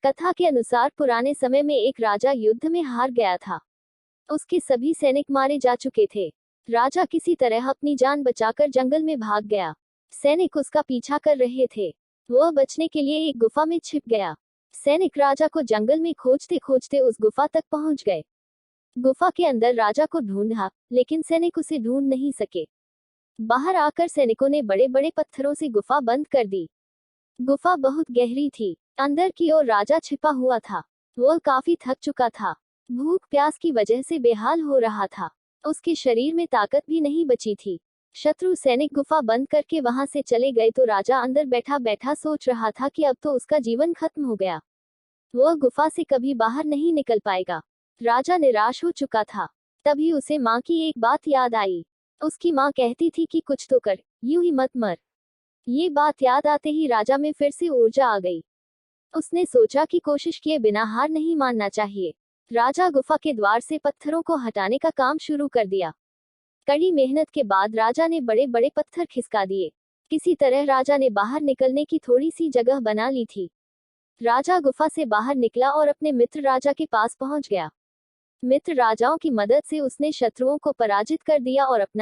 कथा के अनुसार पुराने समय में एक राजा युद्ध में हार गया था। उसके सभी सैनिक मारे जा चुके थे। राजा किसी तरह अपनी जान बचाकर जंगल में भाग गया। सैनिक उसका पीछा कर रहे थे। वह बचने के लिए एक गुफा में छिप गया। सैनिक राजा को जंगल में खोजते खोजते उस गुफा तक पहुंच गए। गुफा के अंदर राजा को ढूंढा, लेकिन सैनिक उसे ढूंढ नहीं सके। बाहर आकर सैनिकों ने बड़े बड़े पत्थरों से गुफा बंद कर दी। गुफा बहुत गहरी थी। अंदर की ओर राजा छिपा हुआ था। वह काफी थक चुका था। भूख प्यास की वजह से बेहाल हो रहा था। उसके शरीर में ताकत भी नहीं बची थी। शत्रु सैनिक गुफा बंद करके वहां से चले गए तो राजा अंदर बैठा बैठा सोच रहा था कि अब तो उसका जीवन खत्म हो गया। वह गुफा से कभी बाहर नहीं निकल पाएगा। राजा निराश हो चुका था। तभी उसे माँ की एक बात याद आई। उसकी माँ कहती थी कि कुछ तो कर, यूं ही मत मर। ये बात याद आते ही राजा में फिर से ऊर्जा आ गई। उसने सोचा कि कोशिश किए बिना हार नहीं मानना चाहिए। राजा गुफा के द्वार से पत्थरों को हटाने का काम शुरू कर दिया। कड़ी मेहनत के बाद राजा ने बड़े बड़े पत्थर खिसका दिए। किसी तरह राजा ने बाहर निकलने की थोड़ी सी जगह बना ली थी। राजा गुफा से बाहर निकला और अपने मित्र राजा के पास पहुंच गया। मित्र राजाओं की मदद से उसने शत्रुओं को पराजित कर दिया और अपना